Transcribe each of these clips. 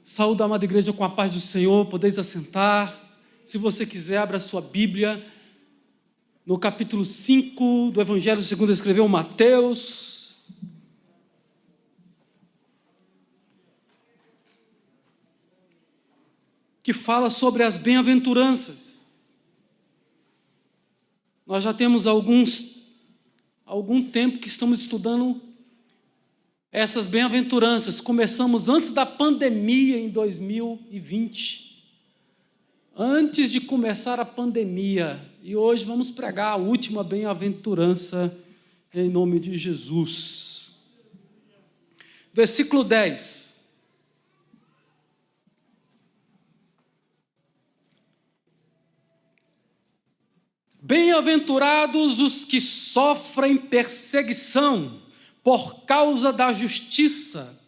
Saúde a amada igreja com a paz do Senhor, podeis assentar. Se você quiser, abra a sua Bíblia no capítulo 5 do Evangelho segundo escreveu Mateus. Que fala sobre as bem-aventuranças. Nós já temos algum tempo que estamos estudando essas bem-aventuranças. Começamos antes da pandemia em 2020. Antes de começar a pandemia. E hoje vamos pregar a última bem-aventurança em nome de Jesus. Versículo 10. Bem-aventurados os que sofrem perseguição por causa da justiça,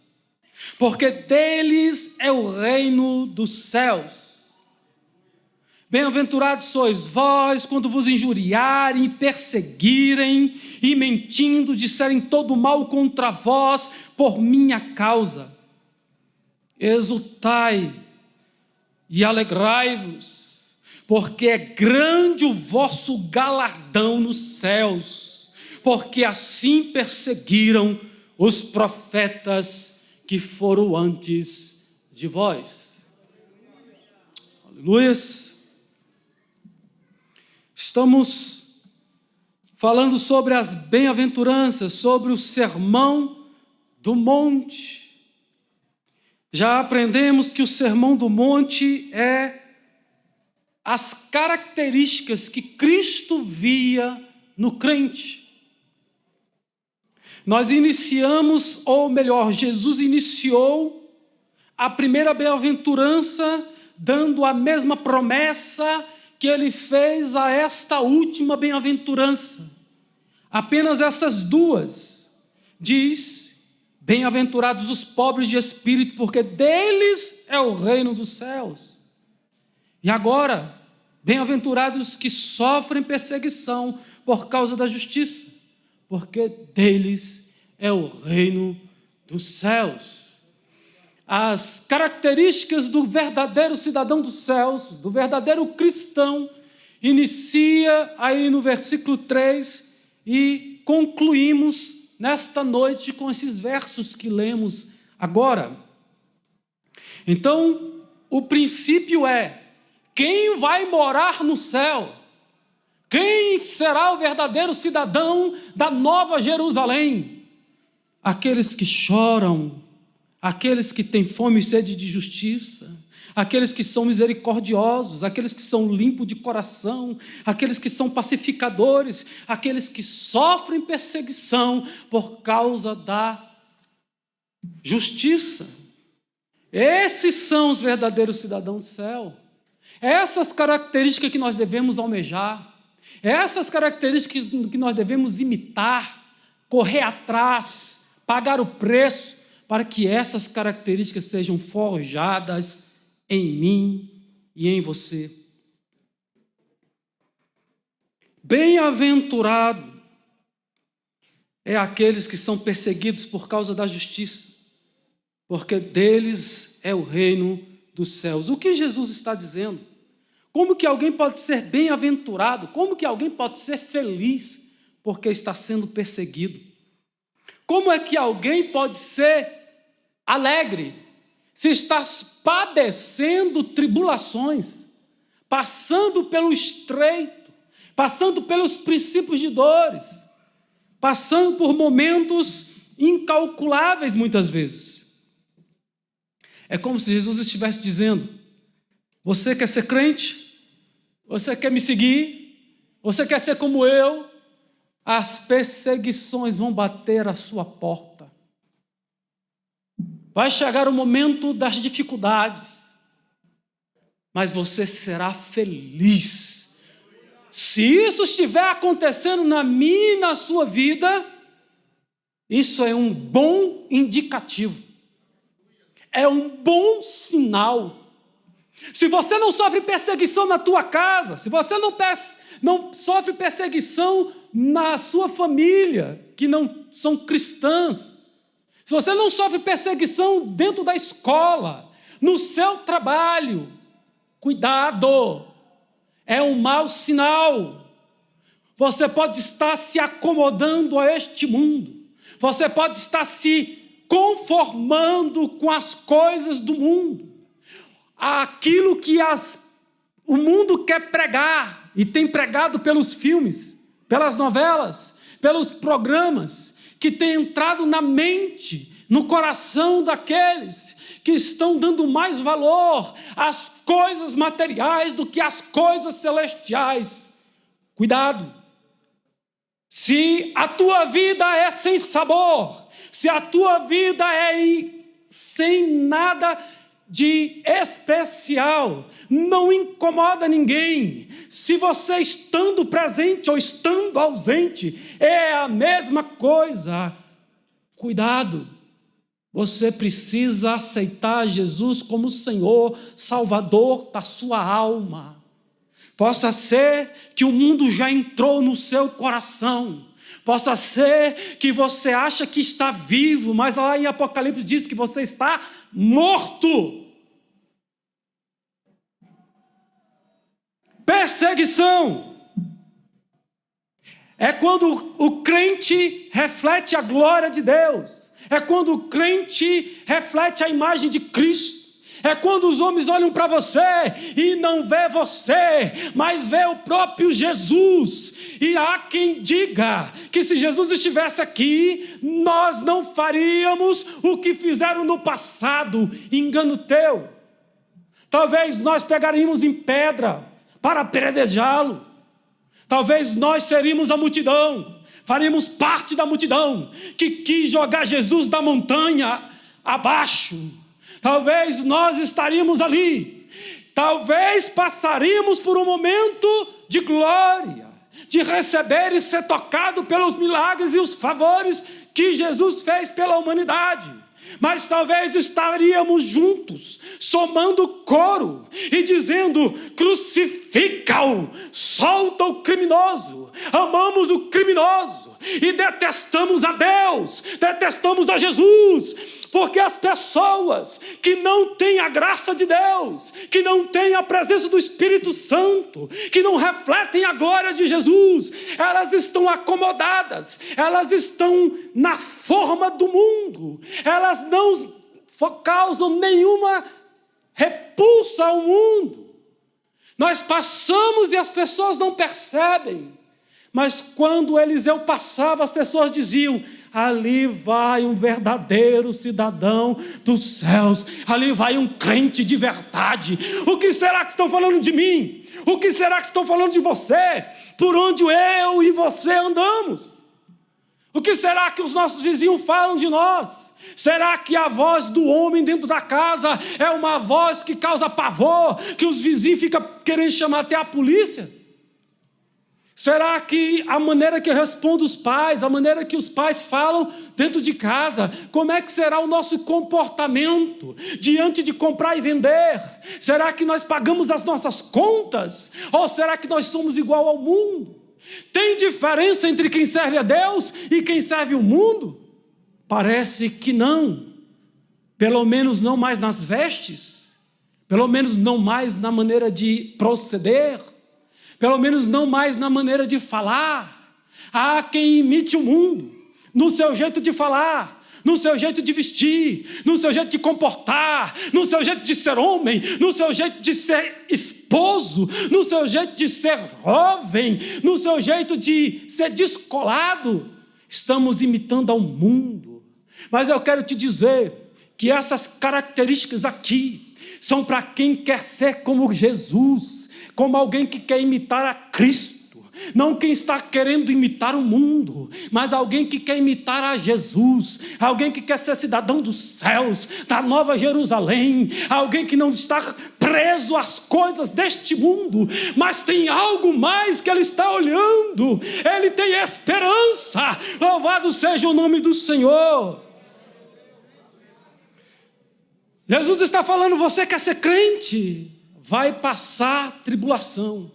porque deles é o reino dos céus. Bem-aventurados sois vós quando vos injuriarem, perseguirem e mentindo disserem todo mal contra vós por minha causa. Exultai e alegrai-vos, porque é grande o vosso galardão nos céus, porque assim perseguiram os profetas que foram antes de vós. Aleluias. Estamos falando sobre as bem-aventuranças, sobre o sermão do monte. Já aprendemos que o sermão do monte é as características que Cristo via no crente. Nós iniciamos, ou melhor, Jesus iniciou a primeira bem-aventurança dando a mesma promessa que ele fez a esta última bem-aventurança. Apenas essas duas. Diz, bem-aventurados os pobres de espírito, porque deles é o reino dos céus. E agora, bem-aventurados os que sofrem perseguição por causa da justiça, porque deles é o reino dos céus. As características do verdadeiro cidadão dos céus, do verdadeiro cristão, inicia aí no versículo 3 e concluímos nesta noite com esses versos que lemos agora. Então, o princípio é: quem vai morar no céu? Quem será o verdadeiro cidadão da Nova Jerusalém? Aqueles que choram, aqueles que têm fome e sede de justiça, aqueles que são misericordiosos, aqueles que são limpos de coração, aqueles que são pacificadores, aqueles que sofrem perseguição por causa da justiça. Esses são os verdadeiros cidadãos do céu. Essas características que nós devemos almejar, essas características que nós devemos imitar, correr atrás, pagar o preço, para que essas características sejam forjadas em mim e em você. Bem-aventurado é aqueles que são perseguidos por causa da justiça, porque deles é o reino dos céus. O que Jesus está dizendo? Como que alguém pode ser bem-aventurado? Como que alguém pode ser feliz porque está sendo perseguido? Como é que alguém pode ser alegre se está padecendo tribulações, passando pelo estreito, passando pelos princípios de dores, passando por momentos incalculáveis muitas vezes? É como se Jesus estivesse dizendo: você quer ser crente? Você quer me seguir? Você quer ser como eu? As perseguições vão bater à sua porta. Vai chegar o momento das dificuldades, mas você será feliz. Se isso estiver acontecendo na minha e na sua vida, isso é um bom indicativo. É um bom sinal. Se você não sofre perseguição na tua casa, se você não sofre perseguição na sua família, que não são cristãs, se você não sofre perseguição dentro da escola, no seu trabalho. Cuidado, é um mau sinal. Você pode estar se acomodando a este mundo. Você pode estar se conformando com as coisas do mundo. Aquilo que o mundo quer pregar, e tem pregado pelos filmes, pelas novelas, pelos programas, que tem entrado na mente, no coração daqueles que estão dando mais valor às coisas materiais do que às coisas celestiais. Cuidado! Se a tua vida é sem sabor, se a tua vida é sem nada de especial, não incomoda ninguém, se você estando presente ou estando ausente, é a mesma coisa. Cuidado, você precisa aceitar Jesus como Senhor, Salvador da sua alma. Possa ser que o mundo já entrou no seu coração, possa ser que você acha que está vivo, mas lá em Apocalipse diz que você está morto. Perseguição é quando o crente reflete a glória de Deus, é quando o crente reflete a imagem de Cristo. É quando os homens olham para você e não vê você, mas vê o próprio Jesus. E há quem diga que se Jesus estivesse aqui, nós não faríamos o que fizeram no passado. Engano teu. Talvez nós pegaríamos em pedra para apedrejá-lo. Talvez nós seríamos a multidão, faríamos parte da multidão que quis jogar Jesus da montanha abaixo. Talvez nós estaríamos ali, talvez passaríamos por um momento de glória, de receber e ser tocado pelos milagres e os favores que Jesus fez pela humanidade. Mas talvez estaríamos juntos, somando coro e dizendo: crucifica-o, solta o criminoso. Amamos o criminoso e detestamos a Deus, detestamos a Jesus. Porque as pessoas que não têm a graça de Deus, que não têm a presença do Espírito Santo, que não refletem a glória de Jesus, elas estão acomodadas, elas estão na forma do mundo, elas não causam nenhuma repulsa ao mundo. Nós passamos e as pessoas não percebem, mas quando Eliseu passava, as pessoas diziam: ali vai um verdadeiro cidadão dos céus, ali vai um crente de verdade. O que será que estão falando de mim? O que será que estão falando de você? Por onde eu e você andamos? O que será que os nossos vizinhos falam de nós? Será que a voz do homem dentro da casa é uma voz que causa pavor, que os vizinhos ficam querendo chamar até a polícia? Será que a maneira que eu respondo os pais, a maneira que os pais falam dentro de casa, como é que será o nosso comportamento diante de comprar e vender? Será que nós pagamos as nossas contas? Ou será que nós somos igual ao mundo? Tem diferença entre quem serve a Deus e quem serve o mundo? Parece que não. Pelo menos não mais nas vestes, pelo menos não mais na maneira de proceder, pelo menos não mais na maneira de falar. Há quem imite o mundo, no seu jeito de falar, no seu jeito de vestir, no seu jeito de comportar, no seu jeito de ser homem, no seu jeito de ser esposo, no seu jeito de ser jovem, no seu jeito de ser descolado. Estamos imitando ao mundo. Mas eu quero te dizer que essas características aqui são para quem quer ser como Jesus, como alguém que quer imitar a Cristo. Não quem está querendo imitar o mundo, mas alguém que quer imitar a Jesus, alguém que quer ser cidadão dos céus, da Nova Jerusalém, alguém que não está preso às coisas deste mundo, mas tem algo mais que ele está olhando, ele tem esperança. Louvado seja o nome do Senhor. Jesus está falando: você quer ser crente? Vai passar tribulação,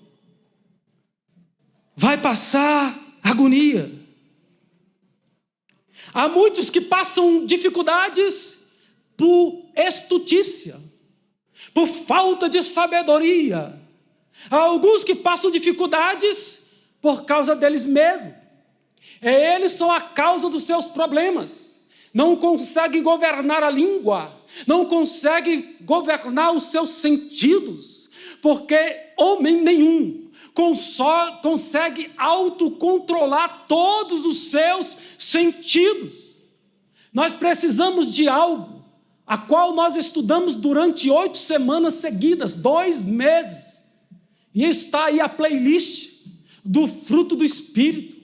vai passar agonia. Há muitos que passam dificuldades por estutícia, por falta de sabedoria. Há alguns que passam dificuldades por causa deles mesmos. Eles são a causa dos seus problemas. Não conseguem governar a língua, não conseguem governar os seus sentidos, porque homem nenhum consegue autocontrolar todos os seus sentidos. Nós precisamos de algo, a qual nós estudamos durante 8 semanas seguidas, 2 meses. E está aí a playlist do fruto do Espírito.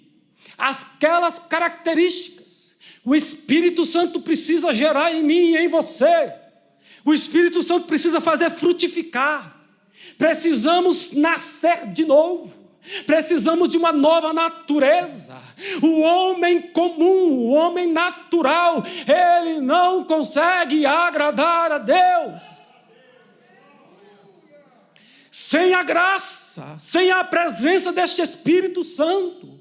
Aquelas características. O Espírito Santo precisa gerar em mim e em você. O Espírito Santo precisa fazer frutificar. Precisamos nascer de novo. Precisamos de uma nova natureza. O homem comum, o homem natural, ele não consegue agradar a Deus. Sem a graça, sem a presença deste Espírito Santo,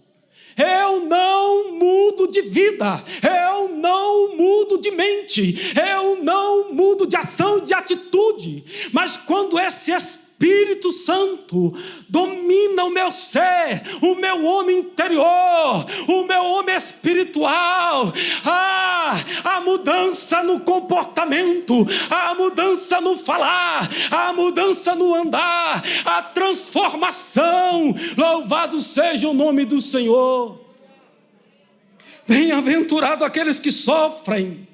eu não mudo de vida, eu não mudo de mente, eu não mudo de ação, de atitude. Mas quando esse Espírito Santo domina o meu ser, o meu homem interior, o meu homem espiritual, a mudança no comportamento, a mudança no falar, a mudança no andar, a transformação, louvado seja o nome do Senhor. Bem-aventurado aqueles que sofrem,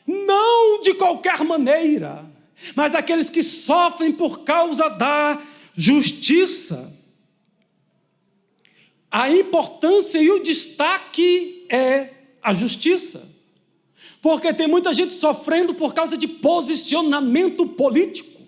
não de qualquer maneira, mas aqueles que sofrem por causa da justiça. A importância e o destaque é a justiça. Porque tem muita gente sofrendo por causa de posicionamento político.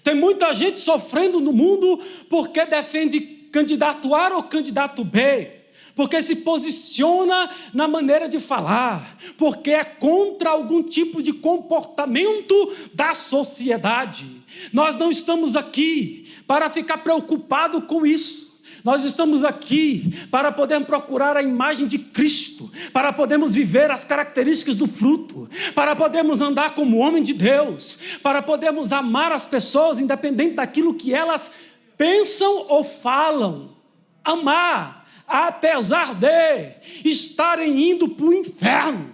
Tem muita gente sofrendo no mundo porque defende candidato A ou candidato B. Porque se posiciona na maneira de falar, porque é contra algum tipo de comportamento da sociedade. Nós não estamos aqui para ficar preocupados com isso. Nós estamos aqui para podermos procurar a imagem de Cristo, para podermos viver as características do fruto, para podermos andar como homem de Deus, para podermos amar as pessoas independente daquilo que elas pensam ou falam. Amar, apesar de estarem indo para o inferno.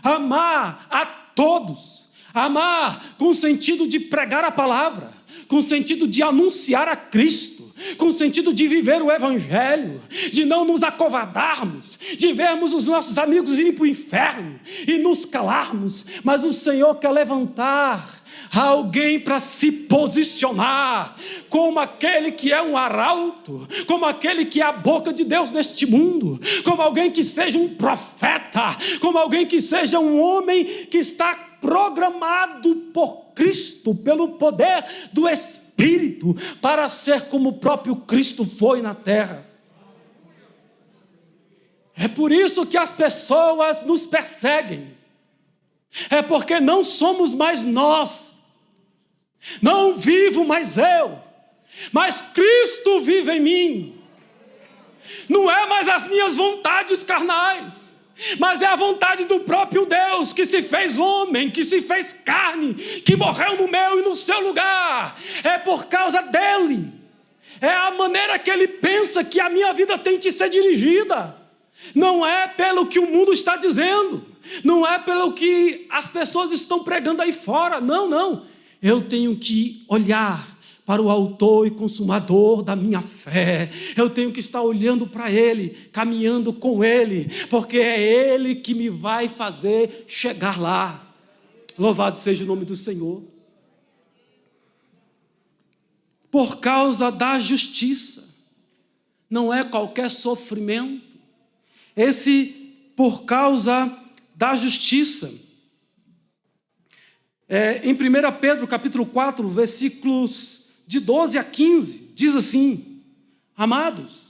Amar a todos. Amar com o sentido de pregar a palavra, com o sentido de anunciar a Cristo, com o sentido de viver o Evangelho, de não nos acovardarmos, de vermos os nossos amigos irem para o inferno e nos calarmos. Mas o Senhor quer levantar alguém para se posicionar como aquele que é um arauto, como aquele que é a boca de Deus neste mundo, como alguém que seja um profeta, como alguém que seja um homem que está programado por Cristo, pelo poder do Espírito, para ser como o próprio Cristo foi na terra. É por isso que as pessoas nos perseguem. É porque não somos mais nós. Não vivo mais eu, mas Cristo vive em mim. Não é mais as minhas vontades carnais, mas é a vontade do próprio Deus, que se fez homem, que se fez carne, que morreu no meu e no seu lugar. É por causa dele. É a maneira que ele pensa que a minha vida tem que ser dirigida. Não é pelo que o mundo está dizendo, não é pelo que as pessoas estão pregando aí fora. Não, não. Eu tenho que olhar para o autor e consumador da minha fé. Eu tenho que estar olhando para ele, caminhando com ele, porque é ele que me vai fazer chegar lá. Louvado seja o nome do Senhor. Por causa da justiça. Não é qualquer sofrimento. Esse por causa da justiça. Em 1 Pedro, capítulo 4, versículos de 12 a 15, diz assim: amados,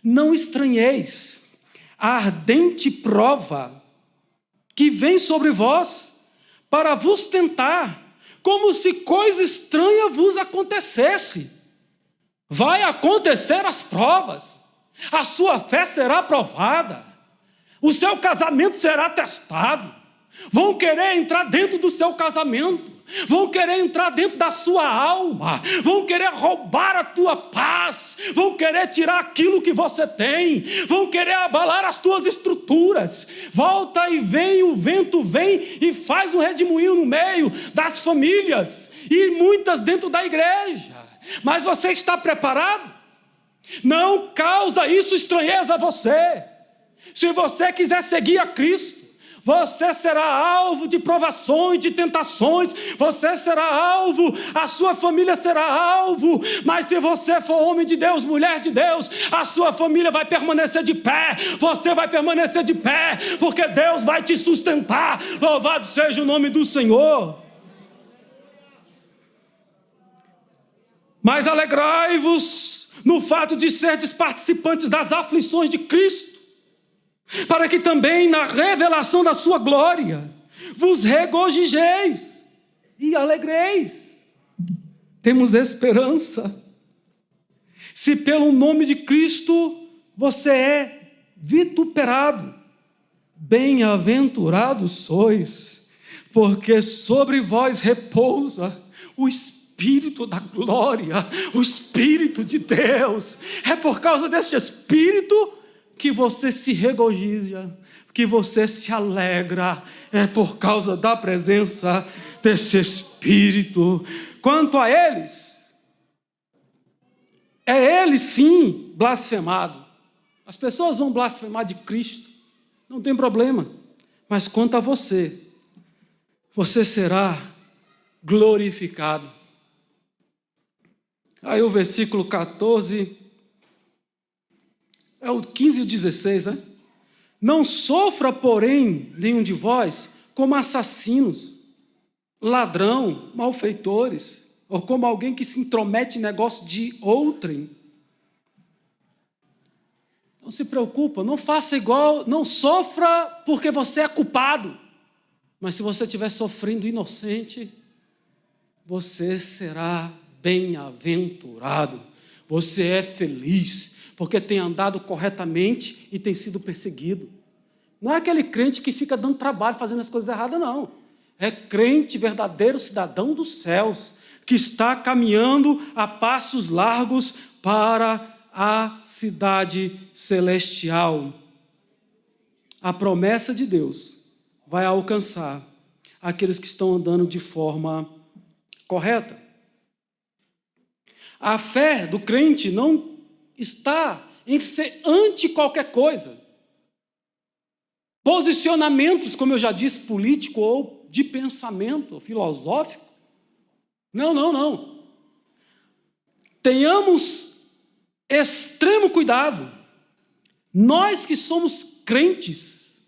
não estranheis a ardente prova que vem sobre vós para vos tentar, como se coisa estranha vos acontecesse. Vai acontecer as provas, a sua fé será provada, o seu casamento será testado, vão querer entrar dentro do seu casamento, vão querer entrar dentro da sua alma, vão querer roubar a tua paz, vão querer tirar aquilo que você tem, vão querer abalar as tuas estruturas. Volta e vem, o vento vem e faz um redemoinho no meio das famílias, e muitas dentro da igreja. Mas você está preparado? Não causa isso estranheza a você. Se você quiser seguir a Cristo, você será alvo de provações, de tentações, você será alvo, a sua família será alvo, mas se você for homem de Deus, mulher de Deus, a sua família vai permanecer de pé, você vai permanecer de pé, porque Deus vai te sustentar. Louvado seja o nome do Senhor. Mas alegrai-vos no fato de serdes participantes das aflições de Cristo, para que também na revelação da sua glória vos regozijeis e alegreis. Temos esperança. Se pelo nome de Cristo você é vituperado, bem-aventurados sois, porque sobre vós repousa o Espírito da glória, o Espírito de Deus. É por causa deste Espírito que você se regozija, que você se alegra, é por causa da presença desse Espírito. Quanto a eles, é ele sim blasfemado. As pessoas vão blasfemar de Cristo, não tem problema, mas quanto a você, você será glorificado. Aí o versículo 14... é o 15 e o 16, né? Não sofra, porém, nenhum de vós como assassinos, ladrão, malfeitores, ou como alguém que se intromete em negócio de outrem. Não se preocupa, não faça igual, não sofra porque você é culpado. Mas se você estiver sofrendo inocente, você será bem-aventurado, você é feliz, porque tem andado corretamente e tem sido perseguido. Não é aquele crente que fica dando trabalho, fazendo as coisas erradas, não. É crente verdadeiro, cidadão dos céus, que está caminhando a passos largos para a cidade celestial. A promessa de Deus vai alcançar aqueles que estão andando de forma correta. A fé do crente não está em ser ante qualquer coisa. Posicionamentos, como eu já disse, político ou de pensamento filosófico. Não. Tenhamos extremo cuidado. Nós que somos crentes,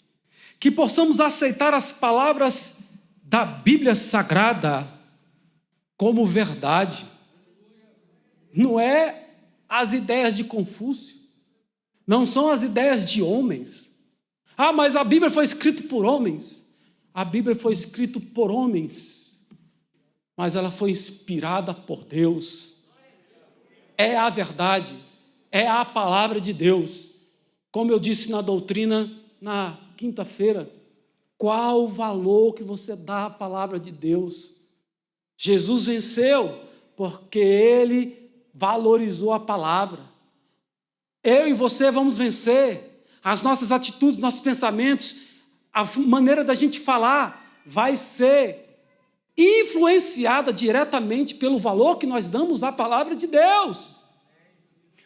que possamos aceitar as palavras da Bíblia Sagrada como verdade. Não é as ideias de Confúcio, não são as ideias de homens. Ah, mas a Bíblia foi escrita por homens. A Bíblia foi escrita por homens, mas ela foi inspirada por Deus. É a verdade, é a palavra de Deus. Como eu disse na doutrina na quinta-feira, qual o valor que você dá à palavra de Deus? Jesus venceu porque ele valorizou a palavra. Eu e você vamos vencer. As nossas atitudes, nossos pensamentos, a maneira da gente falar vai ser influenciada diretamente pelo valor que nós damos à palavra de Deus.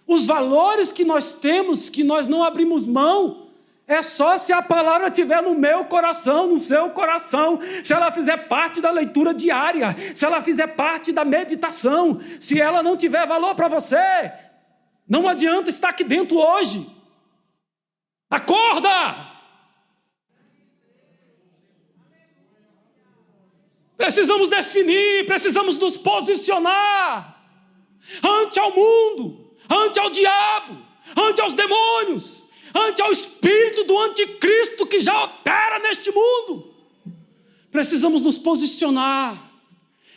Os valores que nós temos, que nós não abrimos mão, é só se a palavra estiver no meu coração, no seu coração, se ela fizer parte da leitura diária, se ela fizer parte da meditação. Se ela não tiver valor para você, não adianta estar aqui dentro hoje. Acorda! Precisamos definir, precisamos nos posicionar ante ao mundo, ante ao diabo, ante aos demônios, ante ao espírito do anticristo que já opera neste mundo. Precisamos nos posicionar.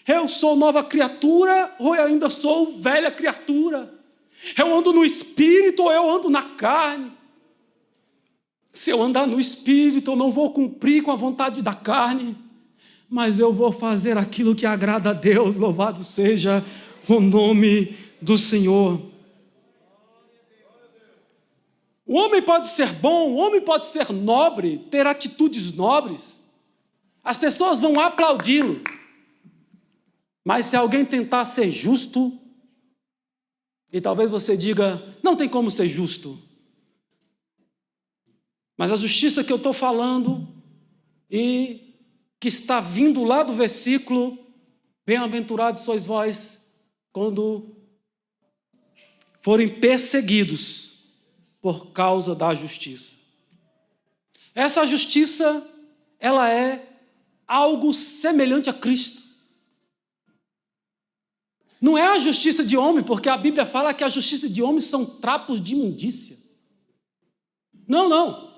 Eu sou nova criatura ou eu ainda sou velha criatura? Eu ando no espírito ou eu ando na carne? Se eu andar no Espírito, eu não vou cumprir com a vontade da carne, mas eu vou fazer aquilo que agrada a Deus. Louvado seja o nome do Senhor. O homem pode ser bom, o homem pode ser nobre, ter atitudes nobres. As pessoas vão aplaudi-lo. Mas se alguém tentar ser justo, e talvez você diga, não tem como ser justo. Mas a justiça que eu estou falando, e que está vindo lá do versículo, bem-aventurados sois vós, quando forem perseguidos por causa da justiça. Essa justiça, ela é algo semelhante a Cristo. Não é a justiça de homem, porque a Bíblia fala que a justiça de homem são trapos de imundícia. Não, não.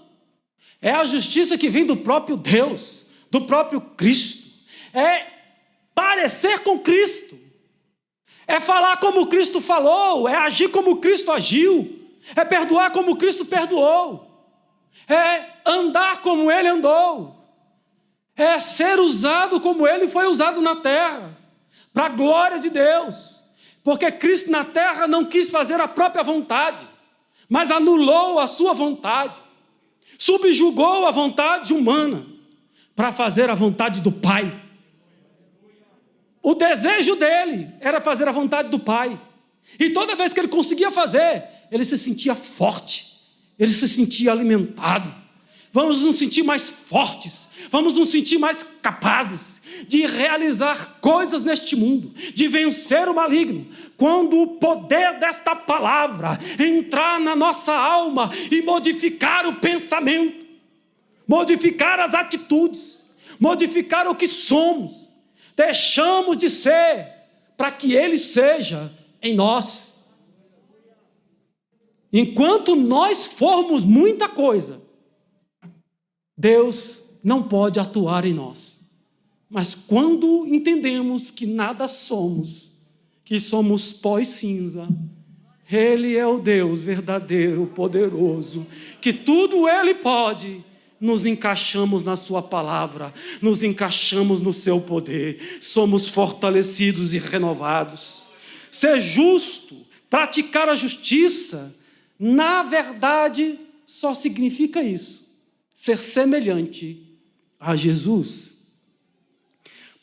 É a justiça que vem do próprio Deus, do próprio Cristo. É parecer com Cristo. É falar como Cristo falou, é agir como Cristo agiu, é perdoar como Cristo perdoou, é andar como Ele andou, é ser usado como Ele foi usado na terra, para a glória de Deus, porque Cristo na terra não quis fazer a própria vontade, mas anulou a sua vontade, subjugou a vontade humana, para fazer a vontade do Pai. O desejo dele era fazer a vontade do Pai. E toda vez que ele conseguia fazer, ele se sentia forte, ele se sentia alimentado. Vamos nos sentir mais fortes, vamos nos sentir mais capazes de realizar coisas neste mundo, de vencer o maligno, quando o poder desta palavra entrar na nossa alma e modificar o pensamento, modificar as atitudes, modificar o que somos. Deixamos de ser para que Ele seja em nós. Enquanto nós formos muita coisa, Deus não pode atuar em nós. Mas quando entendemos que nada somos, que somos pó e cinza, Ele é o Deus verdadeiro, poderoso, que tudo Ele pode. Nos encaixamos na sua palavra, nos encaixamos no seu poder, somos fortalecidos e renovados. Ser justo, praticar a justiça, na verdade, só significa isso, ser semelhante a Jesus.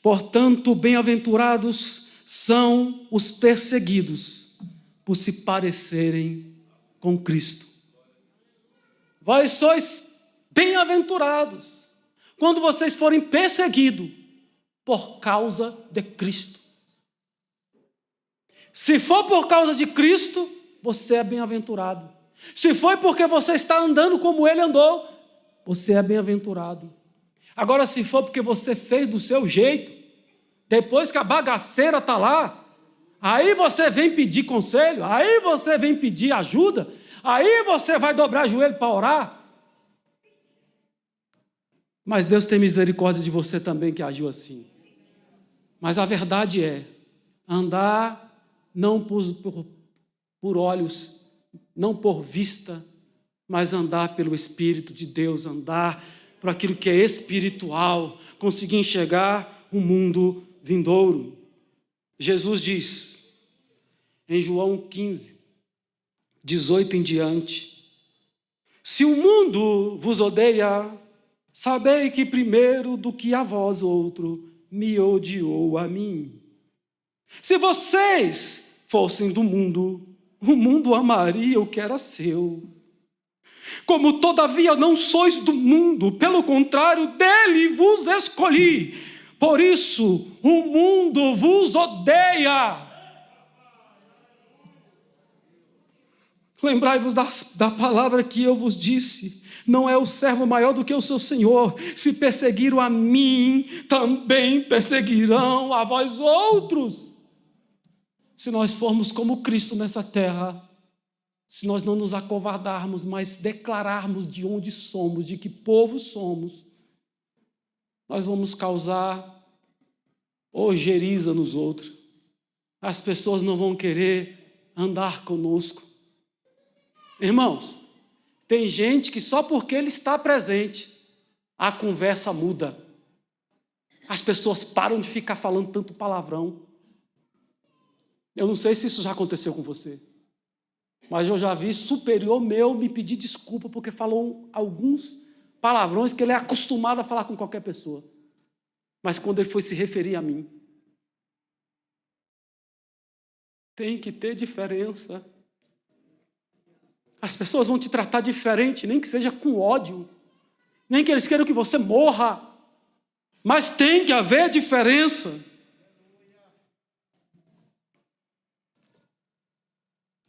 Portanto, bem-aventurados são os perseguidos por se parecerem com Cristo. Vós sois bem-aventurados quando vocês forem perseguidos por causa de Cristo. Se for por causa de Cristo, você é bem-aventurado. Se foi porque você está andando como Ele andou, você é bem-aventurado. Agora, se for porque você fez do seu jeito, depois que a bagaceira está lá, aí você vem pedir conselho, aí você vem pedir ajuda, aí você vai dobrar joelho para orar. Mas Deus tem misericórdia de você também que agiu assim. Mas a verdade é, andar não por olhos, não por vista, mas andar pelo Espírito de Deus, andar por aquilo que é espiritual, conseguir enxergar o mundo vindouro. Jesus diz, em João 15, 18 em diante, se o mundo vos odeia, sabei que primeiro do que a vós outro, me odiou a mim. Se vocês fossem do mundo, o mundo amaria o que era seu. Como todavia não sois do mundo, pelo contrário, dele vos escolhi. Por isso, o mundo vos odeia. Lembrai-vos da palavra que eu vos disse. Não é o servo maior do que o seu senhor. Se perseguiram a mim, também perseguirão a vós outros. Se nós formos como Cristo nessa terra, se nós não nos acovardarmos, mas declararmos de onde somos, de que povo somos, nós vamos causar ojeriza nos outros. As pessoas não vão querer andar conosco. Irmãos, Tem gente que só porque ele está presente, a conversa muda. As pessoas param de ficar falando tanto palavrão. Eu não sei se isso já aconteceu com você, mas eu já vi superior meu me pedir desculpa porque falou alguns palavrões que ele é acostumado a falar com qualquer pessoa. Mas quando ele foi se referir a mim, tem que ter diferença. As pessoas vão te tratar diferente, nem que seja com ódio, nem que eles queiram que você morra, mas tem que haver diferença.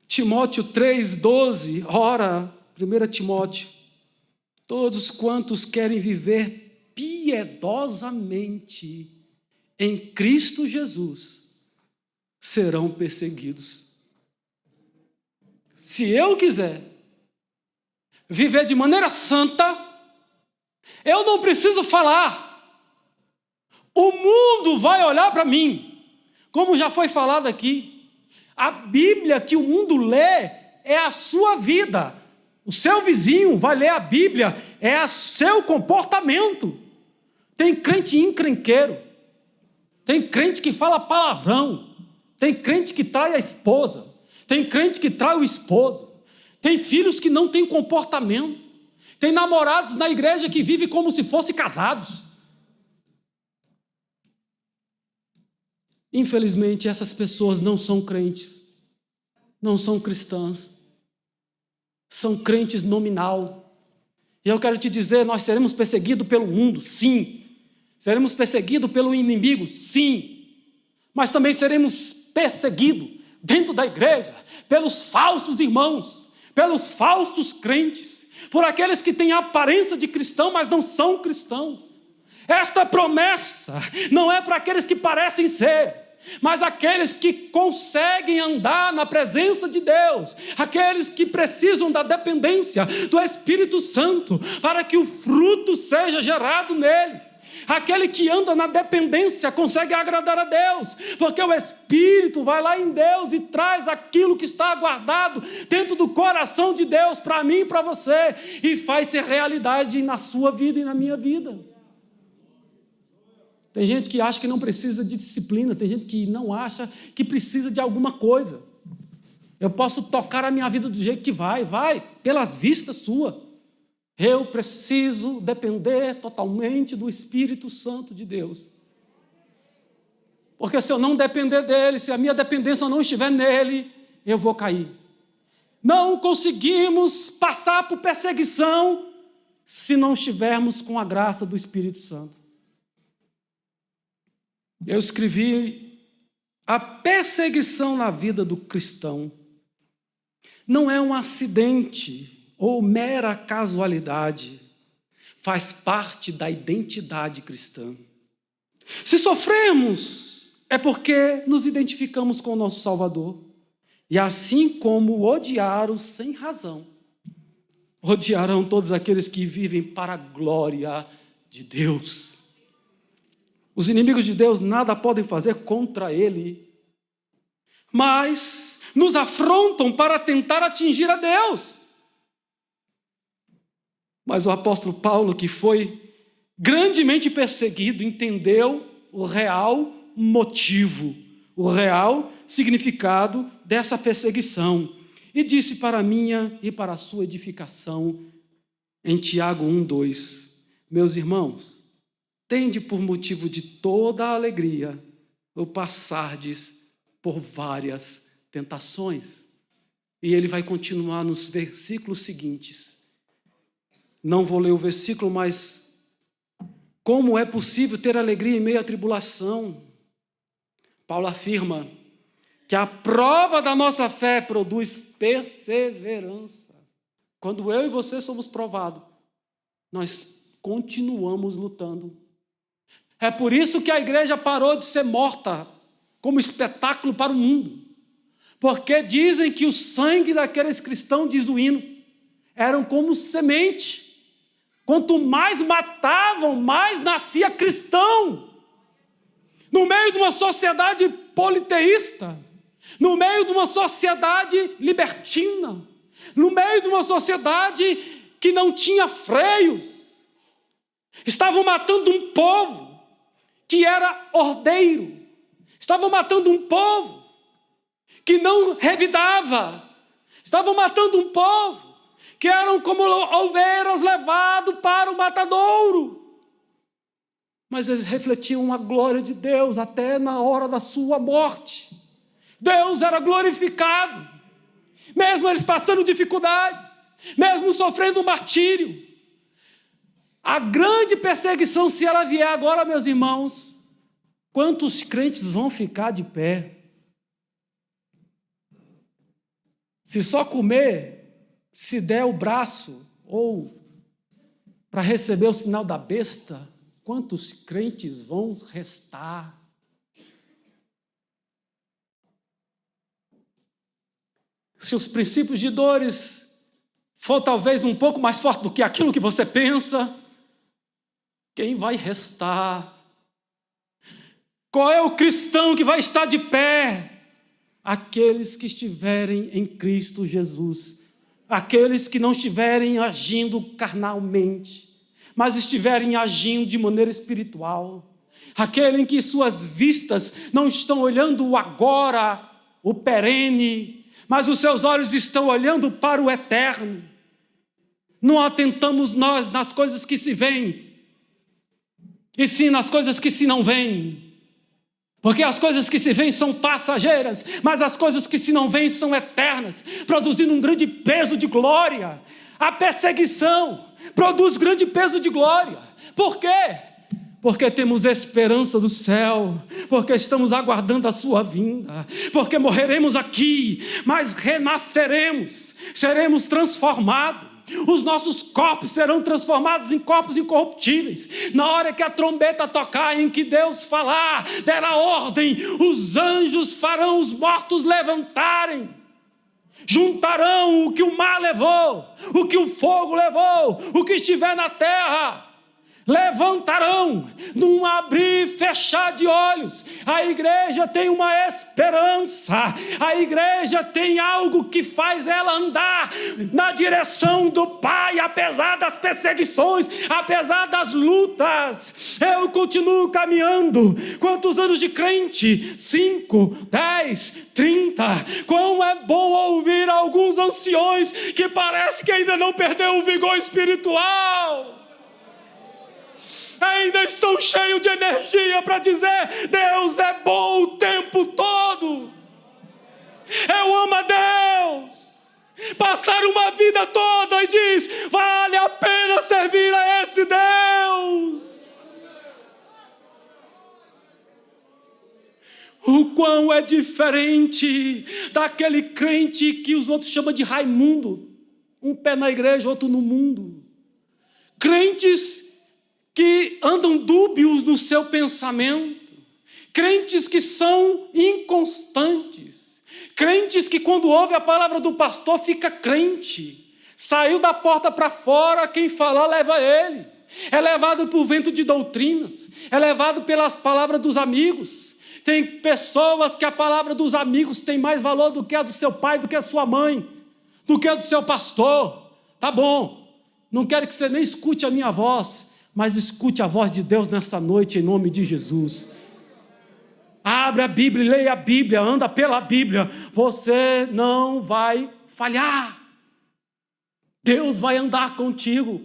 Timóteo 3,12, ora, 1 Timóteo, todos quantos querem viver piedosamente em Cristo Jesus serão perseguidos. Se eu quiser viver de maneira santa, eu não preciso falar. O mundo vai olhar para mim. Como já foi falado aqui, a Bíblia que o mundo lê é a sua vida. O seu vizinho vai ler a Bíblia, é o seu comportamento. Tem crente encrenqueiro, tem crente que fala palavrão, tem crente que trai a esposa, tem crente que trai o esposo, tem filhos que não têm comportamento, tem namorados na igreja que vivem como se fossem casados. Infelizmente, essas pessoas não são crentes, não são cristãs, são crentes nominal. E eu quero te dizer, nós seremos perseguidos pelo mundo, sim. Seremos perseguidos pelo inimigo, sim. Mas também seremos perseguidos dentro da igreja, pelos falsos irmãos, pelos falsos crentes, por aqueles que têm a aparência de cristão, mas não são cristãos. Esta promessa não é para aqueles que parecem ser, mas aqueles que conseguem andar na presença de Deus, aqueles que precisam da dependência do Espírito Santo, para que o fruto seja gerado nele. Aquele que anda na dependência consegue agradar a Deus, porque o Espírito vai lá em Deus e traz aquilo que está guardado dentro do coração de Deus, para mim e para você, e faz ser realidade na sua vida e na minha vida. Tem gente que acha que não precisa de disciplina, tem gente que não acha que precisa de alguma coisa. Eu posso tocar a minha vida do jeito que vai, pelas vistas suas. Eu preciso depender totalmente do Espírito Santo de Deus. Porque se eu não depender dele, se a minha dependência não estiver nele, eu vou cair. Não conseguimos passar por perseguição se não estivermos com a graça do Espírito Santo. Eu escrevi: a perseguição na vida do cristão não é um acidente ou mera casualidade, faz parte da identidade cristã. Se sofremos, é porque nos identificamos com o nosso Salvador, e assim como odiaram sem razão, odiarão todos aqueles que vivem para a glória de Deus. Os inimigos de Deus nada podem fazer contra ele, mas nos afrontam para tentar atingir a Deus. Mas o apóstolo Paulo, que foi grandemente perseguido, entendeu o real motivo, o real significado dessa perseguição, e disse para a minha e para a sua edificação, em Tiago 1:2, meus irmãos, tende por motivo de toda a alegria o passardes por várias tentações. E ele vai continuar nos versículos seguintes. Não vou ler o versículo, mas como é possível ter alegria em meio à tribulação? Paulo afirma que a prova da nossa fé produz perseverança. Quando eu e você somos provados, nós continuamos lutando. É por isso que a igreja parou de ser morta como espetáculo para o mundo. Porque dizem que o sangue daqueles cristãos, diz o hino, eram como semente. Quanto mais matavam, mais nascia cristão. No meio de uma sociedade politeísta, no meio de uma sociedade libertina, no meio de uma sociedade que não tinha freios. Estavam matando um povo que era ordeiro. Estavam matando um povo que não revidava. Estavam matando um povo que eram como ovelhas levadas para o matadouro. Mas eles refletiam a glória de Deus até na hora da sua morte. Deus era glorificado, mesmo eles passando dificuldade, mesmo sofrendo martírio. A grande perseguição, se ela vier agora, meus irmãos, quantos crentes vão ficar de pé? Se só comer, se der o braço, ou para receber o sinal da besta, quantos crentes vão restar? Se os princípios de dores for talvez um pouco mais forte do que aquilo que você pensa, quem vai restar? Qual é o cristão que vai estar de pé? Aqueles que estiverem em Cristo Jesus, aqueles que não estiverem agindo carnalmente, mas estiverem agindo de maneira espiritual, aquele em que suas vistas não estão olhando o agora, o perene, mas os seus olhos estão olhando para o eterno. Não atentamos nós nas coisas que se veem, e sim nas coisas que se não veem. Porque as coisas que se veem são passageiras, mas as coisas que se não veem são eternas, produzindo um grande peso de glória. A perseguição produz grande peso de glória. Por quê? Porque temos esperança do céu, porque estamos aguardando a sua vinda, porque morreremos aqui, mas renasceremos, seremos transformados. Os nossos corpos serão transformados em corpos incorruptíveis. Na hora que a trombeta tocar, em que Deus falar, der a ordem, os anjos farão os mortos levantarem. Juntarão o que o mar levou, o que o fogo levou, o que estiver na terra. Levantarão num abrir e fechar de olhos. A igreja tem uma esperança, a igreja tem algo que faz ela andar na direção do Pai, apesar das perseguições, apesar das lutas. Eu continuo caminhando. Quantos anos de crente? 5, 10, 30. Quão é bom ouvir alguns anciões que parece que ainda não perdeu o vigor espiritual, ainda estão cheios de energia para dizer: Deus é bom o tempo todo, eu amo a Deus. Passar uma vida toda e diz: vale a pena servir a esse Deus. O quão é diferente daquele crente que os outros chamam de Raimundo, um pé na igreja, outro no mundo. Crentes que andam dúbios no seu pensamento, crentes que são inconstantes, crentes que quando ouve a palavra do pastor fica crente, saiu da porta para fora, quem falar leva ele, é levado por vento de doutrinas, é levado pelas palavras dos amigos. Tem pessoas que a palavra dos amigos tem mais valor do que a do seu pai, do que a sua mãe, do que a do seu pastor. Tá bom, não quero que você nem escute a minha voz, mas escute a voz de Deus nesta noite, em nome de Jesus. Abre a Bíblia, leia a Bíblia, anda pela Bíblia. Você não vai falhar. Deus vai andar contigo.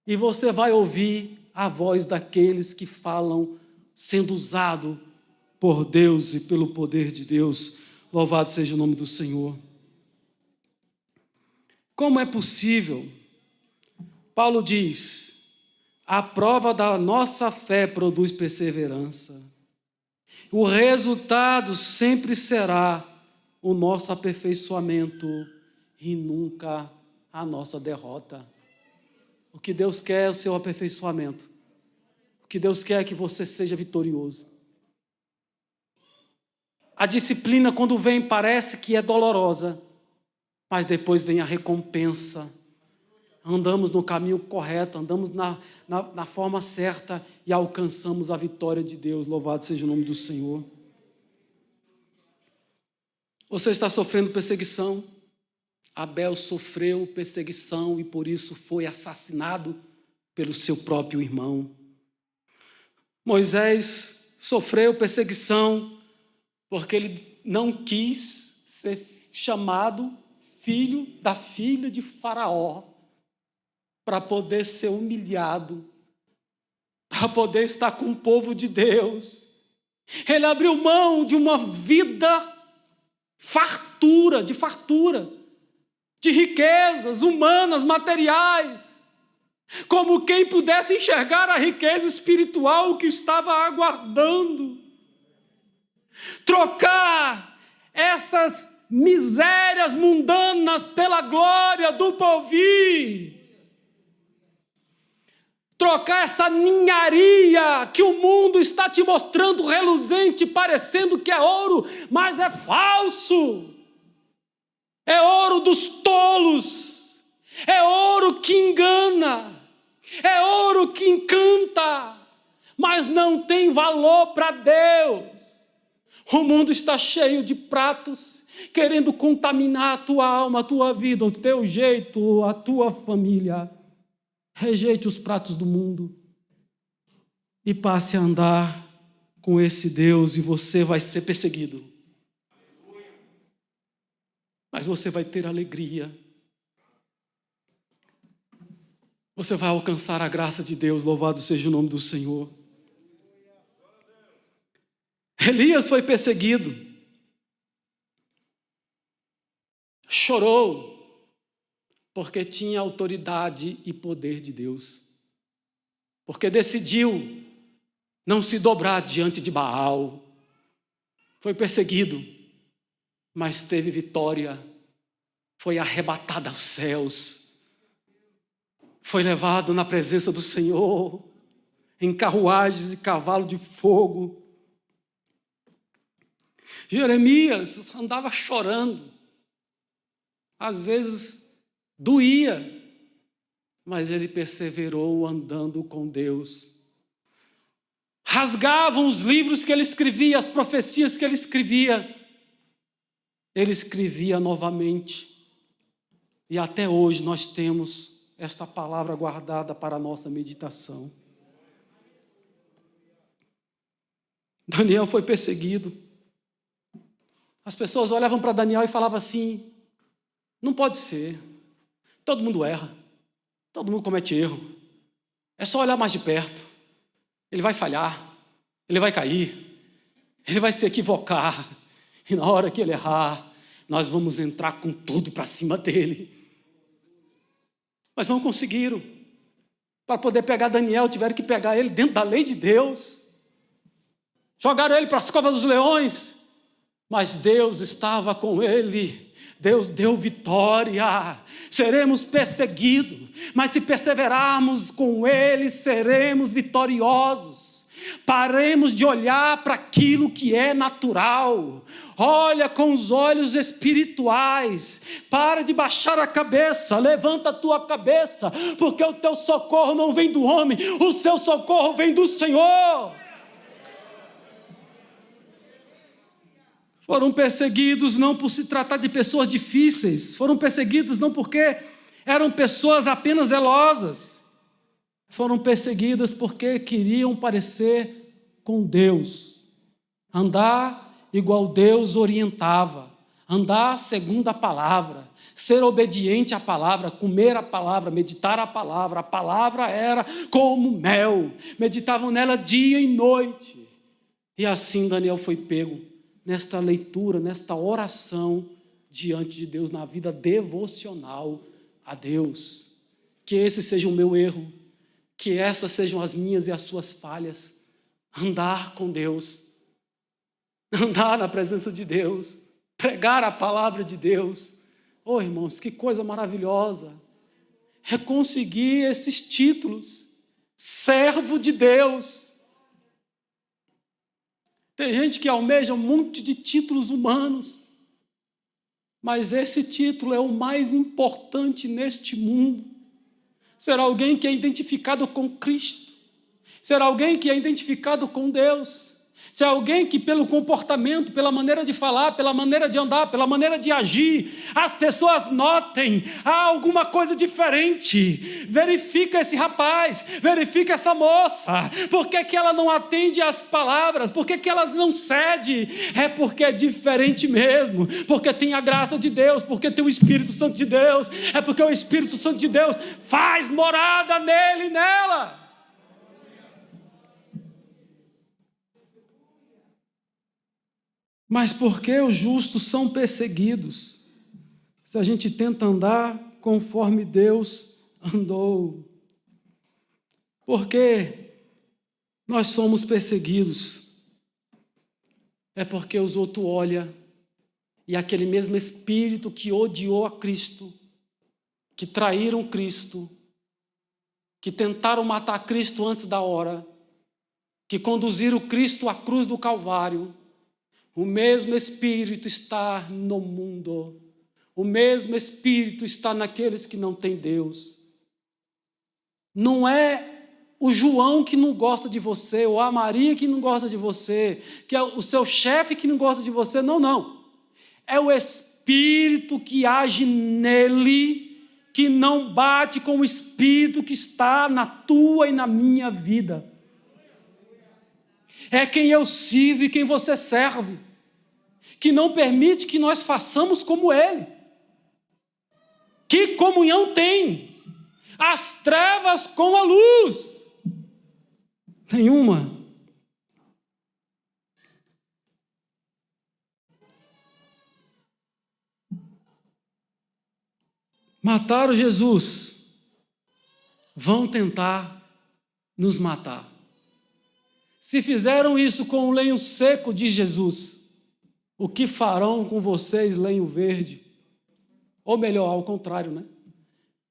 E você vai ouvir a voz daqueles que falam sendo usado por Deus e pelo poder de Deus. Louvado seja o nome do Senhor. Como é possível? Paulo diz: a prova da nossa fé produz perseverança. O resultado sempre será o nosso aperfeiçoamento e nunca a nossa derrota. O que Deus quer é o seu aperfeiçoamento. O que Deus quer é que você seja vitorioso. A disciplina, quando vem, parece que é dolorosa, mas depois vem a recompensa. Andamos no caminho correto, andamos na forma certa e alcançamos a vitória de Deus. Louvado seja o nome do Senhor. Você está sofrendo perseguição? Abel sofreu perseguição e por isso foi assassinado pelo seu próprio irmão. Moisés sofreu perseguição porque ele não quis ser chamado filho da filha de Faraó, para poder ser humilhado, para poder estar com o povo de Deus. Ele abriu mão de uma vida de fartura, de riquezas humanas, materiais, como quem pudesse enxergar a riqueza espiritual que estava aguardando. Trocar essas misérias mundanas pela glória do porvir. Trocar essa ninharia que o mundo está te mostrando reluzente, parecendo que é ouro, mas é falso. É ouro dos tolos. É ouro que engana. É ouro que encanta, mas não tem valor para Deus. O mundo está cheio de pratos, querendo contaminar a tua alma, a tua vida, o teu jeito, a tua família. Rejeite os pratos do mundo e passe a andar com esse Deus, e você vai ser perseguido. Mas você vai ter alegria. Você vai alcançar a graça de Deus, louvado seja o nome do Senhor. Elias foi perseguido. Chorou, porque tinha autoridade e poder de Deus. Porque decidiu não se dobrar diante de Baal. Foi perseguido, mas teve vitória. Foi arrebatado aos céus. Foi levado na presença do Senhor, em carruagens e cavalo de fogo. Jeremias andava chorando. Às vezes doía, mas ele perseverou andando com Deus. Rasgavam os livros que ele escrevia, as profecias que ele escrevia. Ele escrevia novamente. E até hoje nós temos esta palavra guardada para a nossa meditação. Daniel foi perseguido. As pessoas olhavam para Daniel e falavam assim: não pode ser. Todo mundo erra. Todo mundo comete erro. É só olhar mais de perto. Ele vai falhar. Ele vai cair. Ele vai se equivocar. E na hora que ele errar, nós vamos entrar com tudo para cima dele. Mas não conseguiram. Para poder pegar Daniel, tiveram que pegar ele dentro da lei de Deus. Jogaram ele para as covas dos leões. Mas Deus estava com ele. Deus deu vitória. Seremos perseguidos, mas se perseverarmos com ele, seremos vitoriosos. Paremos de olhar para aquilo que é natural. Olha com os olhos espirituais. Para de baixar a cabeça. Levanta a tua cabeça, porque o teu socorro não vem do homem, o seu socorro vem do Senhor. Foram perseguidos não por se tratar de pessoas difíceis. Foram perseguidos não porque eram pessoas apenas zelosas. Foram perseguidas porque queriam parecer com Deus. Andar igual Deus orientava. Andar segundo a palavra. Ser obediente à palavra, comer a palavra, meditar a palavra. A palavra era como mel. Meditavam nela dia e noite. E assim Daniel foi pego nesta leitura, nesta oração diante de Deus, na vida devocional a Deus. Que esse seja o meu erro, que essas sejam as minhas e as suas falhas. Andar com Deus, andar na presença de Deus, pregar a palavra de Deus. Oh, irmãos, que coisa maravilhosa é conseguir esses títulos, servo de Deus. Tem gente que almeja um monte de títulos humanos, mas esse título é o mais importante neste mundo. Ser alguém que é identificado com Cristo, ser alguém que é identificado com Deus, Se é alguém que pelo comportamento, pela maneira de falar, pela maneira de andar, pela maneira de agir, as pessoas notem, há alguma coisa diferente. Verifica esse rapaz, verifica essa moça. Por que que ela não atende às palavras? Por que que ela não cede? É porque é diferente mesmo. Porque tem a graça de Deus, porque tem o Espírito Santo de Deus. É porque o Espírito Santo de Deus faz morada nele e nela. Mas por que os justos são perseguidos? Se a gente tenta andar conforme Deus andou. Por que nós somos perseguidos? É porque os outros olham e aquele mesmo espírito que odiou a Cristo, que traíram Cristo, que tentaram matar Cristo antes da hora, que conduziram Cristo à cruz do Calvário, o mesmo Espírito está no mundo. O mesmo Espírito está naqueles que não têm Deus. Não é o João que não gosta de você, ou a Maria que não gosta de você, que é o seu chefe que não gosta de você. Não, não. É o Espírito que age nele, que não bate com o Espírito que está na tua e na minha vida. É quem eu sirvo e quem você serve, que não permite que nós façamos como ele. Que comunhão tem as trevas com a luz? Nenhuma. Mataram Jesus, vão tentar nos matar. Se fizeram isso com o lenho seco de Jesus, o que farão com vocês, lenho verde? Ou melhor, ao contrário, né?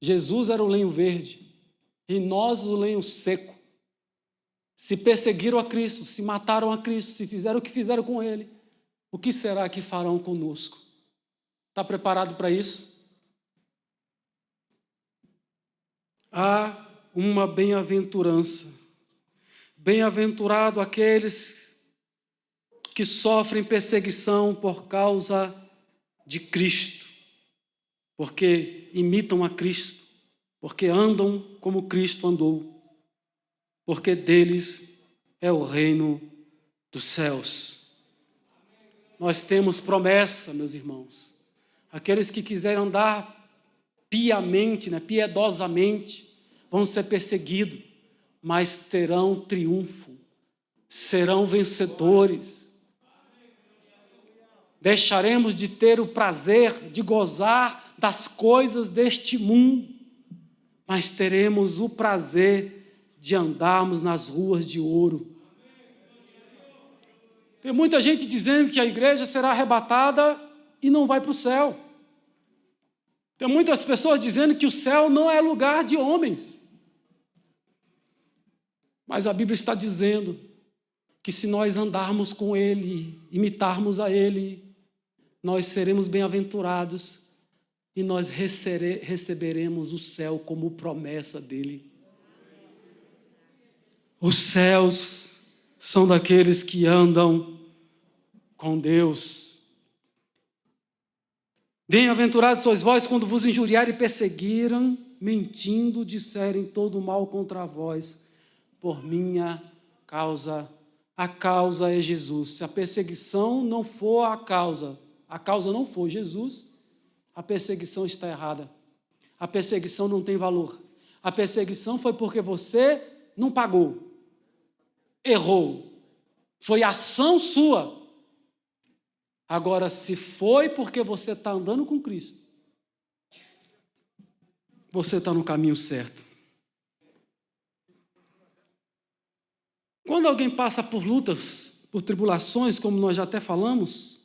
Jesus era o lenho verde e nós o lenho seco. Se perseguiram a Cristo, se mataram a Cristo, se fizeram o que fizeram com Ele, o que será que farão conosco? Está preparado para isso? Há uma bem-aventurança. Bem-aventurado aqueles que sofrem perseguição por causa de Cristo, porque imitam a Cristo, porque andam como Cristo andou, porque deles é o reino dos céus. Nós temos promessa, meus irmãos. Aqueles que quiserem andar piamente, piedosamente, vão ser perseguidos, mas terão triunfo, serão vencedores. Deixaremos de ter o prazer de gozar das coisas deste mundo, mas teremos o prazer de andarmos nas ruas de ouro. Tem muita gente dizendo que a igreja será arrebatada e não vai para o céu. Tem muitas pessoas dizendo que o céu não é lugar de homens. Mas a Bíblia está dizendo que se nós andarmos com Ele, imitarmos a Ele, nós seremos bem-aventurados e nós receberemos o céu como promessa dEle. Os céus são daqueles que andam com Deus. Bem-aventurados sois vós quando vos injuriarem e perseguiram, mentindo, disserem todo mal contra vós, por minha causa. A causa é Jesus. Se a perseguição não for a causa não for Jesus, a perseguição está errada. A perseguição não tem valor. A perseguição foi porque você não pagou, errou. Foi ação sua. Agora, se foi porque você está andando com Cristo, você está no caminho certo. Quando alguém passa por lutas, por tribulações, como nós já até falamos,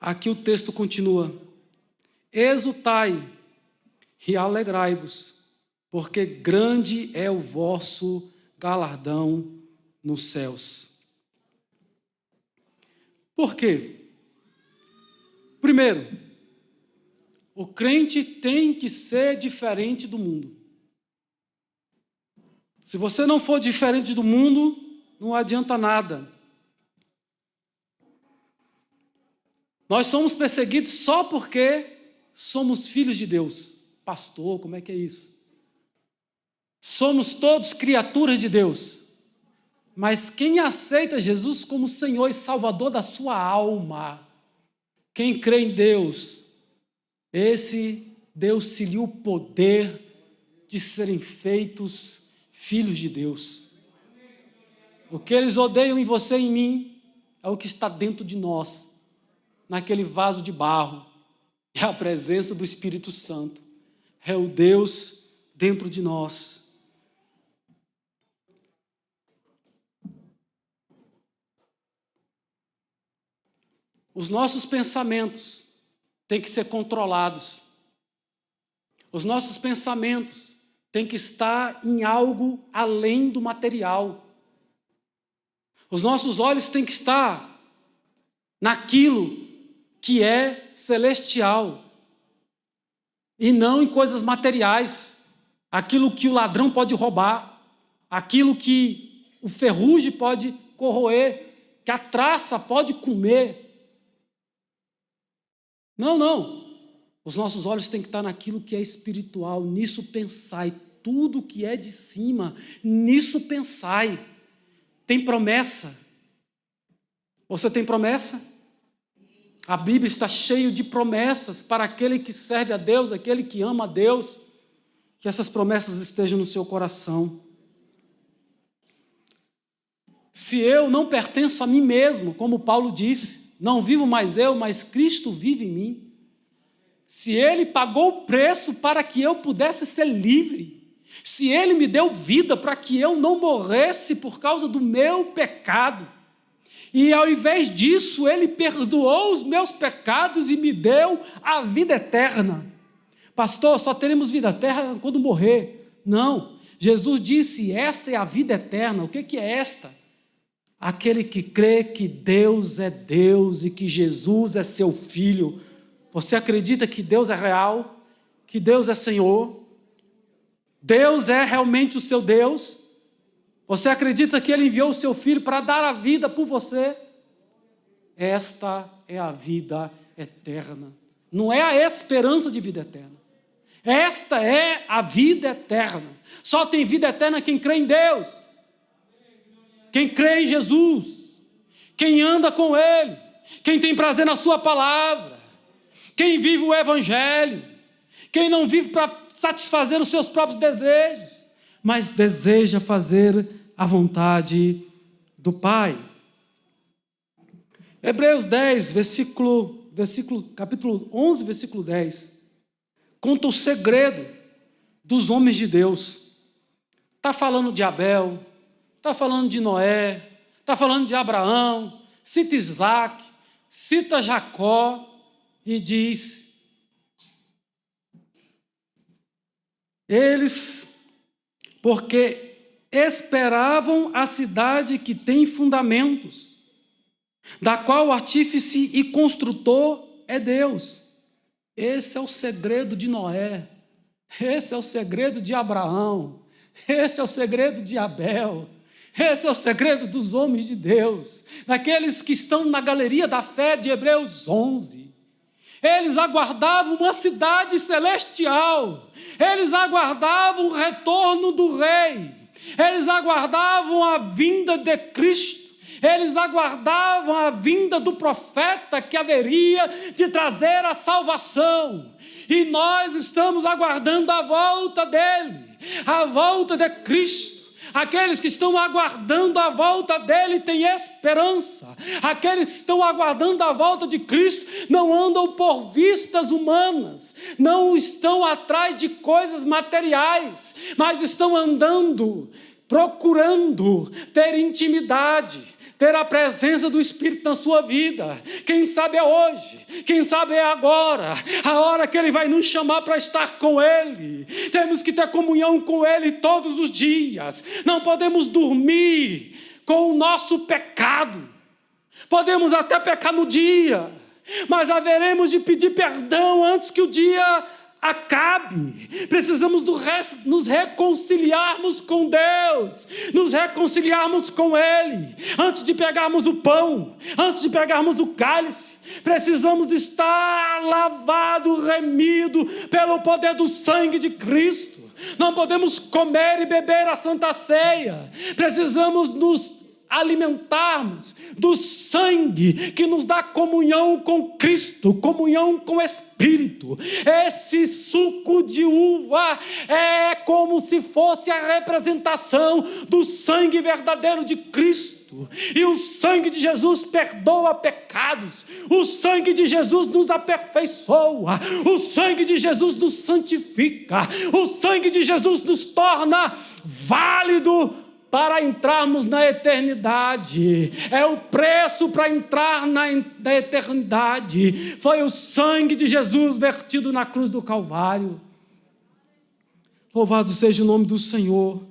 aqui o texto continua: exultai e alegrai-vos, porque grande é o vosso galardão nos céus. Por quê? Primeiro, o crente tem que ser diferente do mundo. Se você não for diferente do mundo, não adianta nada. Nós somos perseguidos só porque somos filhos de Deus. Pastor, como é que é isso? Somos todos criaturas de Deus. Mas quem aceita Jesus como Senhor e Salvador da sua alma, quem crê em Deus, esse Deus se lhe o poder de serem feitos filhos de Deus. O que eles odeiam em você e em mim é o que está dentro de nós, naquele vaso de barro. É a presença do Espírito Santo. É o Deus dentro de nós. Os nossos pensamentos têm que ser controlados. Os nossos pensamentos têm que estar em algo além do material. Os nossos olhos têm que estar naquilo que é celestial e não em coisas materiais. Aquilo que o ladrão pode roubar, aquilo que o ferrugem pode corroer, que a traça pode comer. Não. Os nossos olhos têm que estar naquilo que é espiritual, nisso pensai. Tudo que é de cima, nisso pensai. Tem promessa. Você tem promessa? A Bíblia está cheia de promessas para aquele que serve a Deus, aquele que ama a Deus. Que essas promessas estejam no seu coração. Se eu não pertenço a mim mesmo, como Paulo disse, não vivo mais eu, mas Cristo vive em mim. Se Ele pagou o preço para que eu pudesse ser livre, se Ele me deu vida para que eu não morresse por causa do meu pecado, e ao invés disso Ele perdoou os meus pecados e me deu a vida eterna. Pastor, só teremos vida eterna quando morrer. Não, Jesus disse, esta é a vida eterna. O que é esta? Aquele que crê que Deus é Deus e que Jesus é seu Filho. Você acredita que Deus é real? Que Deus é Senhor? Deus é realmente o seu Deus? Você acredita que Ele enviou o seu Filho para dar a vida por você? Esta é a vida eterna. Não é a esperança de vida eterna. Esta é a vida eterna. Só tem vida eterna quem crê em Deus. Quem crê em Jesus. Quem anda com Ele. Quem tem prazer na sua palavra. Quem vive o Evangelho. Quem não vive para satisfazer os seus próprios desejos, mas deseja fazer a vontade do Pai. Hebreus 10, capítulo 11, versículo 10, conta o segredo dos homens de Deus. Está falando de Abel, está falando de Noé, está falando de Abraão, cita Isaac, cita Jacó e diz: eles, porque esperavam a cidade que tem fundamentos, da qual o artífice e construtor é Deus. Esse é o segredo de Noé, esse é o segredo de Abraão, esse é o segredo de Abel, esse é o segredo dos homens de Deus, daqueles que estão na galeria da fé de Hebreus 11. Eles aguardavam uma cidade celestial, eles aguardavam o retorno do rei, eles aguardavam a vinda de Cristo, eles aguardavam a vinda do profeta que haveria de trazer a salvação, e nós estamos aguardando a volta dele, a volta de Cristo. Aqueles que estão aguardando a volta dele têm esperança. Aqueles que estão aguardando a volta de Cristo não andam por vistas humanas, não estão atrás de coisas materiais, mas estão andando, procurando ter intimidade, ter a presença do Espírito na sua vida. Quem sabe é hoje, quem sabe é agora, a hora que Ele vai nos chamar para estar com Ele. Temos que ter comunhão com Ele todos os dias. Não podemos dormir com o nosso pecado. Podemos até pecar no dia, mas haveremos de pedir perdão antes que o dia acabe. Precisamos nos reconciliarmos com Deus, nos reconciliarmos com Ele. Antes de pegarmos o pão, antes de pegarmos o cálice, precisamos estar lavado, remido pelo poder do sangue de Cristo. Não podemos comer e beber a Santa Ceia. Precisamos nos alimentarmos do sangue que nos dá comunhão com Cristo, comunhão com o Espírito. Esse suco de uva é como se fosse a representação do sangue verdadeiro de Cristo. E o sangue de Jesus perdoa pecados, o sangue de Jesus nos aperfeiçoa, o sangue de Jesus nos santifica, o sangue de Jesus nos torna válido para entrarmos na eternidade. É o preço para entrar na eternidade. Foi o sangue de Jesus vertido na cruz do Calvário. Louvado seja o nome do Senhor,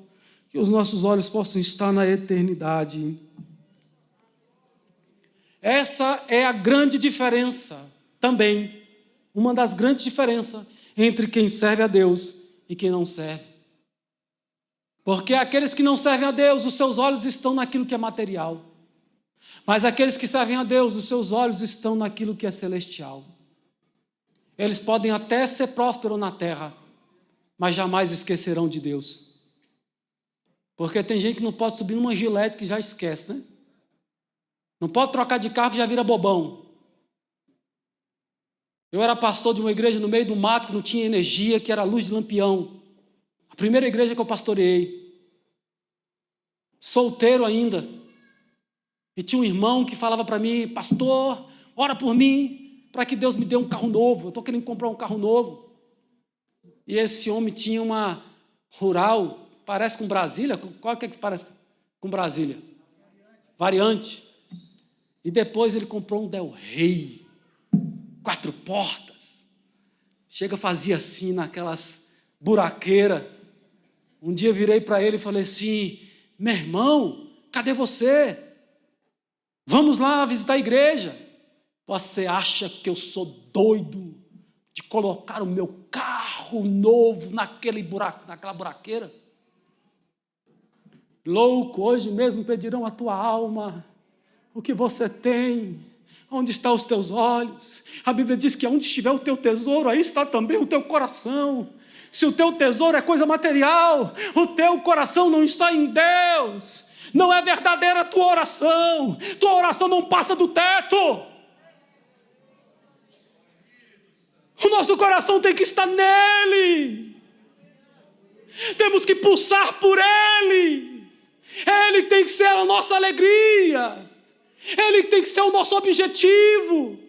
que os nossos olhos possam estar na eternidade. Essa é a grande diferença também, uma das grandes diferenças entre quem serve a Deus e quem não serve. Porque aqueles que não servem a Deus, os seus olhos estão naquilo que é material. Mas aqueles que servem a Deus, os seus olhos estão naquilo que é celestial. Eles podem até ser prósperos na terra, mas jamais esquecerão de Deus. Porque tem gente que não pode subir numa gilete que já esquece, né? Não pode trocar de carro que já vira bobão. Eu era pastor de uma igreja no meio do mato que não tinha energia, que era luz de lampião. A primeira igreja que eu pastoreei. Solteiro ainda. E tinha um irmão que falava para mim: pastor, ora por mim, para que Deus me dê um carro novo. Eu estou querendo comprar um carro novo. E esse homem tinha uma rural, parece com Brasília. Qual que é que parece com Brasília? Variante. E depois ele comprou um Del Rey, 4 portas. Chega, fazia assim naquelas buraqueiras. Um dia eu virei para ele e falei assim: meu irmão, cadê você? Vamos lá visitar a igreja. Você acha que eu sou doido de colocar o meu carro novo naquela buraqueira? Louco, hoje mesmo pedirão a tua alma. O que você tem? Onde estão os teus olhos? A Bíblia diz que onde estiver o teu tesouro, aí está também o teu coração. Se o teu tesouro é coisa material, o teu coração não está em Deus. Não é verdadeira a tua oração não passa do teto. O nosso coração tem que estar nele. Temos que pulsar por ele. Ele tem que ser a nossa alegria. Ele tem que ser o nosso objetivo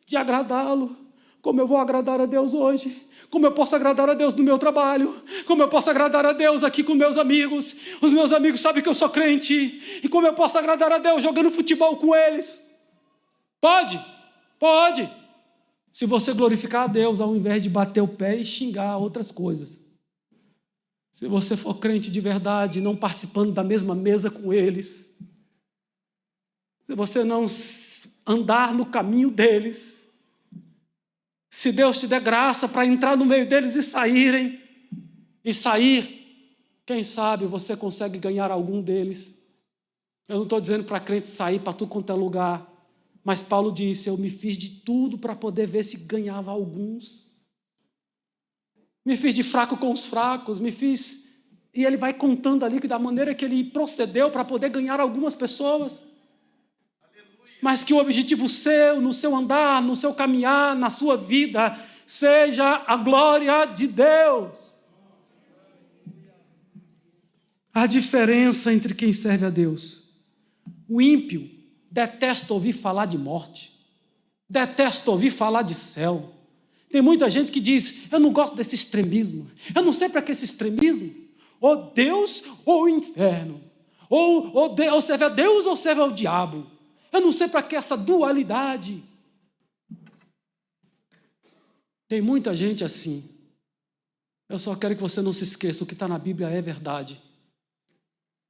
de agradá-lo. Como eu vou agradar a Deus hoje? Como eu posso agradar a Deus no meu trabalho? Como eu posso agradar a Deus aqui com meus amigos? Os meus amigos sabem que eu sou crente. E como eu posso agradar a Deus jogando futebol com eles? Pode, pode. Se você glorificar a Deus ao invés de bater o pé e xingar outras coisas. Se você for crente de verdade, não participando da mesma mesa com eles. Se você não andar no caminho deles, se Deus te der graça para entrar no meio deles e sair, quem sabe você consegue ganhar algum deles. Eu não estou dizendo para crente sair para tudo quanto é lugar, mas Paulo disse: eu me fiz de tudo para poder ver se ganhava alguns. Me fiz de fraco com os fracos, e ele vai contando ali que da maneira que ele procedeu para poder ganhar algumas pessoas. Mas que o objetivo seu, no seu andar, no seu caminhar, na sua vida, seja a glória de Deus. A diferença entre quem serve a Deus. O ímpio detesta ouvir falar de morte, detesta ouvir falar de céu. Tem muita gente que diz: eu não gosto desse extremismo, eu não sei para que esse extremismo, ou Deus ou o inferno, ou serve a Deus ou serve ao diabo. Eu não sei para que essa dualidade. Tem muita gente assim. Eu só quero que você não se esqueça, o que está na Bíblia é verdade.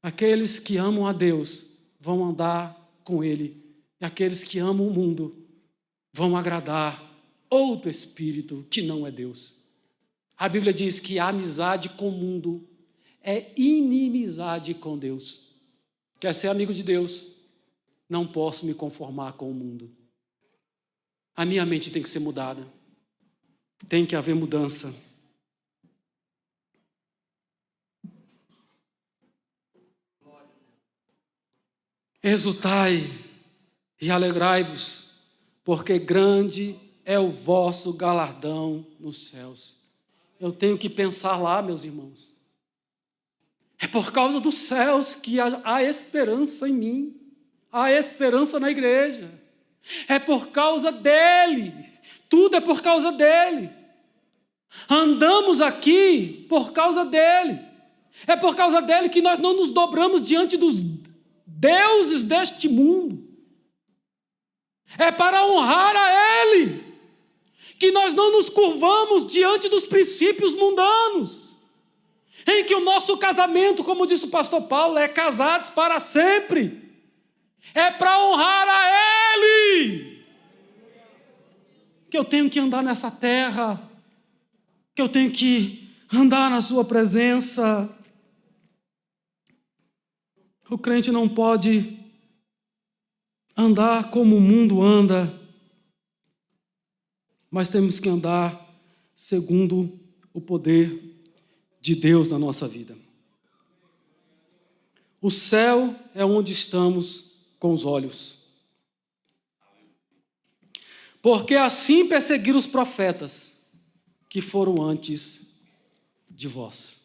Aqueles que amam a Deus vão andar com Ele, e aqueles que amam o mundo vão agradar outro espírito que não é Deus. A Bíblia diz que a amizade com o mundo é inimizade com Deus. Quer ser amigo de Deus? Não posso me conformar com o mundo. A minha mente tem que ser mudada. Tem que haver mudança. Exultai e alegrai-vos, porque grande é o vosso galardão nos céus. Eu tenho que pensar lá, meus irmãos. É por causa dos céus que há esperança em mim, há esperança na igreja. É por causa dele, tudo é por causa dele. Andamos aqui por causa dele. É por causa dele que nós não nos dobramos diante dos deuses deste mundo. É para honrar a ele que nós não nos curvamos diante dos princípios mundanos, em que o nosso casamento, como disse o pastor Paulo, é casados para sempre. É para honrar a ele que eu tenho que andar nessa terra, que eu tenho que andar na sua presença. O crente não pode andar como o mundo anda, mas temos que andar segundo o poder de Deus na nossa vida. O céu é onde estamos com os olhos. Porque assim perseguiram os profetas que foram antes de vós.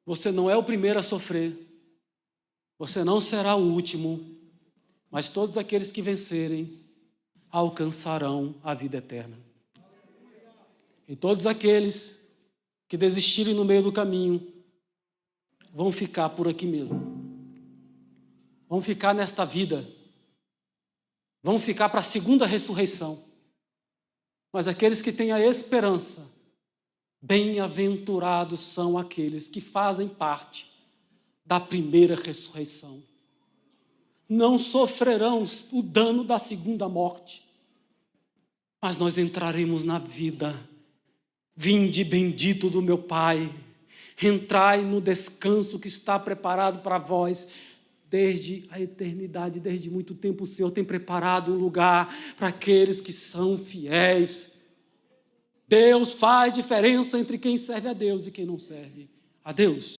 Você não é o primeiro a sofrer, você não será o último, mas todos aqueles que vencerem alcançarão a vida eterna. E todos aqueles que desistirem no meio do caminho vão ficar por aqui mesmo. Vão ficar nesta vida. Vão ficar para a segunda ressurreição. Mas aqueles que têm a esperança, bem-aventurados são aqueles que fazem parte da primeira ressurreição. Não sofrerão o dano da segunda morte, mas nós entraremos na vida. Vinde bendito do meu Pai, entrai no descanso que está preparado para vós. Desde a eternidade, desde muito tempo, o Senhor tem preparado um lugar para aqueles que são fiéis. Deus faz diferença entre quem serve a Deus e quem não serve a Deus.